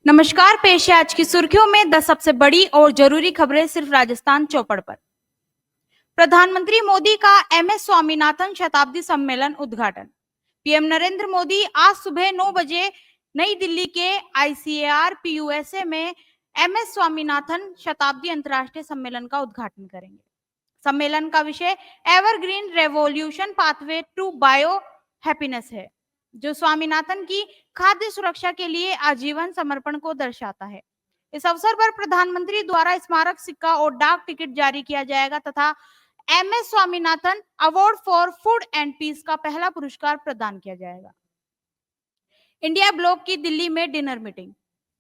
नमस्कार, पेश है आज की सुर्खियों में 10 सबसे बड़ी और जरूरी खबरें सिर्फ राजस्थान चौपड़ पर। प्रधानमंत्री मोदी का एमएस स्वामीनाथन शताब्दी सम्मेलन उद्घाटन। पीएम नरेंद्र मोदी आज सुबह 9 बजे नई दिल्ली के आईसीएआर पीयूएसए में एमएस स्वामीनाथन शताब्दी अंतर्राष्ट्रीय सम्मेलन का उद्घाटन करेंगे। सम्मेलन का विषय evergreen revolution pathway to bio happiness है, जो स्वामीनाथन की खाद्य सुरक्षा के लिए आजीवन समर्पण को दर्शाता है। इस अवसर पर प्रधानमंत्री द्वारा स्मारक सिक्का और डाक टिकट जारी किया जाएगा तथा MS Swaminathan award for food and peace का पहला पुरस्कार प्रदान किया जाएगा। इंडिया ब्लॉक की दिल्ली में डिनर मीटिंग।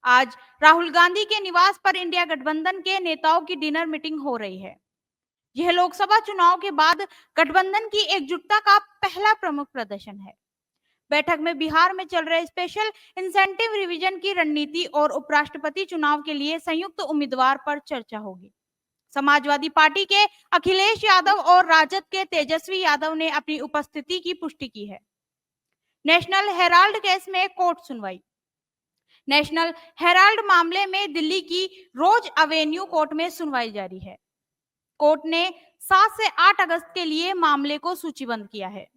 आज राहुल गांधी के निवास पर इंडिया गठबंधन के नेताओं की डिनर मीटिंग हो रही है। यह लोकसभा चुनाव के बाद गठबंधन की एकजुटता का पहला प्रमुख प्रदर्शन है। बैठक में बिहार में चल रहे स्पेशल इंसेंटिव रिवीजन की रणनीति और उपराष्ट्रपति चुनाव के लिए संयुक्त उम्मीदवार पर चर्चा होगी। समाजवादी पार्टी के अखिलेश यादव और राजद के तेजस्वी यादव ने अपनी उपस्थिति की पुष्टि की है। नेशनल हेराल्ड केस में कोर्ट सुनवाई। नेशनल हेराल्ड मामले में दिल्ली की रोज एवेन्यू कोर्ट में सुनवाई जारी है। कोर्ट ने 7 से 8 अगस्त के लिए मामले को सूचीबद्ध किया है।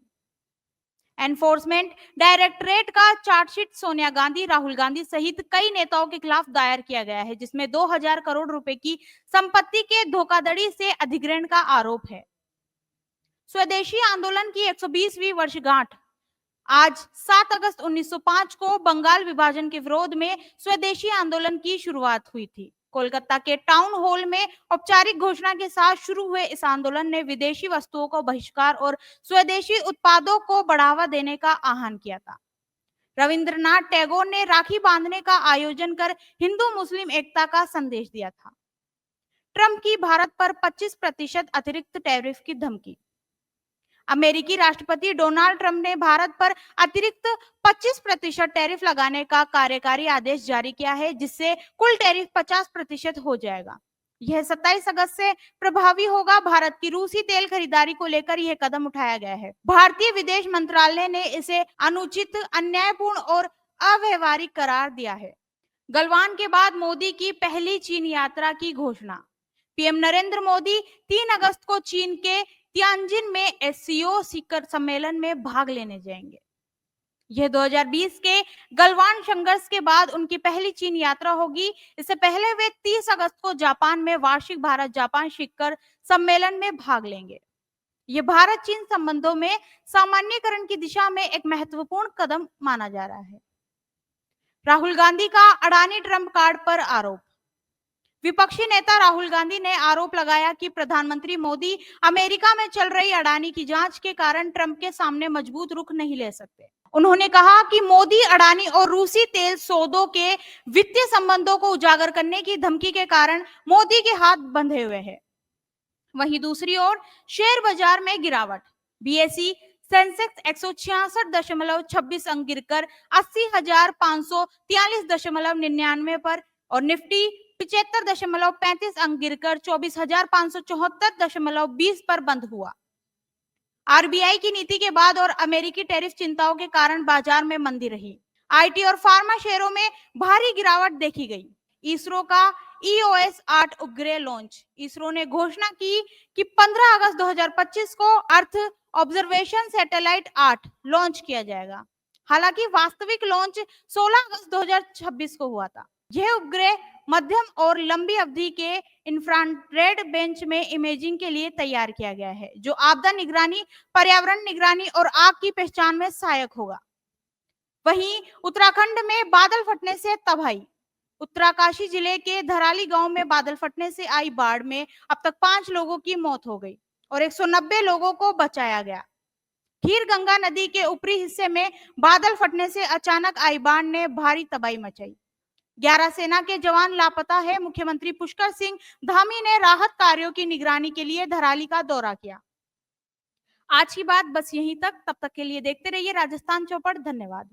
एनफोर्समेंट डायरेक्टरेट का चार्जशीट सोनिया गांधी, राहुल गांधी सहित कई नेताओं के खिलाफ दायर किया गया है, जिसमें 2000 करोड़ रुपए की संपत्ति के धोखाधड़ी से अधिग्रहण का आरोप है। स्वदेशी आंदोलन की 120वीं वर्षगांठ। आज 7 अगस्त 1905 को बंगाल विभाजन के विरोध में स्वदेशी आंदोलन की शुरुआत हुई थी। कोलकाता के टाउन हॉल में औपचारिक घोषणा के साथ शुरू हुए इस आंदोलन ने विदेशी वस्तुओं को बहिष्कार और स्वदेशी उत्पादों को बढ़ावा देने का आह्वान किया था। रविंद्रनाथ टैगोर ने राखी बांधने का आयोजन कर हिंदू मुस्लिम एकता का संदेश दिया था। ट्रंप की भारत पर 25% अतिरिक्त टैरिफ की धमकी। अमेरिकी राष्ट्रपति डोनाल्ड ट्रंप ने भारत पर अतिरिक्त 25% टैरिफ लगाने का कार्यकारी आदेश जारी किया है, जिससे कुल टैरिफ 50% हो जाएगा। यह 27 अगस्त से प्रभावी होगा। भारत की रूसी तेल खरीदारी को लेकर यह कदम उठाया गया है। भारतीय विदेश मंत्रालय ने इसे अनुचित, अन्यायपूर्ण और अव्यवहारिक करार दिया है। गलवान के बाद मोदी की पहली चीन यात्रा की घोषणा। पीएम नरेंद्र मोदी 3 अगस्त को चीन के तियानजिन में एससीओ शिखर सम्मेलन में भाग लेने जाएंगे। यह 2020 के गलवान संघर्ष के बाद उनकी पहली चीन यात्रा होगी। इससे पहले वे 30 अगस्त को जापान में वार्षिक भारत जापान शिखर सम्मेलन में भाग लेंगे। यह भारत चीन संबंधों में सामान्यीकरण की दिशा में एक महत्वपूर्ण कदम माना जा रहा है। राहुल गांधी का अडानी ट्रंप कार्ड पर आरोप। विपक्षी नेता राहुल गांधी ने आरोप लगाया कि प्रधानमंत्री मोदी अमेरिका में चल रही अडानी की जांच के कारण ट्रंप के सामने मजबूत रुख नहीं ले सकते। उन्होंने कहा कि मोदी अडानी और रूसी तेल सौदों के वित्तीय संबंधों को उजागर करने की धमकी के कारण मोदी के हाथ बंधे हुए हैं। वहीं दूसरी ओर शेयर बाजार में गिरावट। बीएसई सेंसेक्स 166.26 अंक गिरकर 80,543.99 पर और निफ्टी 75.35 अंक गिरकर 24,574.20 पर बंद हुआ। आरबीआई की नीति के बाद और अमेरिकी टैरिफ चिंताओं के कारण बाजार में मंदी रही। आईटी और फार्मा शेयरों में भारी गिरावट देखी गई। इसरो का EOS 8 उपग्रह लॉन्च। इसरो ने घोषणा की कि 15 अगस्त 2025 को अर्थ ऑब्जर्वेशन सैटेलाइट 8 लॉन्च किया जाएगा। हालांकि वास्तविक लॉन्च 16 अगस्त 2026 को हुआ था। यह उपग्रह मध्यम और लंबी अवधि के इंफ्रारेड बेंच में इमेजिंग के लिए तैयार किया गया है, जो आपदा निगरानी, पर्यावरण निगरानी और आग की पहचान में सहायक होगा। वहीं उत्तराखंड में बादल फटने से तबाही। उत्तरकाशी जिले के धराली गांव में बादल फटने से आई बाढ़ में अब तक 5 लोगों की मौत हो गई और 190 लोगों को बचाया गया। खीर गंगा नदी के ऊपरी हिस्से में बादल फटने से अचानक आई बाढ़ ने भारी तबाही मचाई। 11 सेना के जवान लापता है। मुख्यमंत्री पुष्कर सिंह धामी ने राहत कार्यों की निगरानी के लिए धराली का दौरा किया। आज की बात बस यहीं तक। तब तक के लिए देखते रहिए राजस्थान चौपड़। धन्यवाद।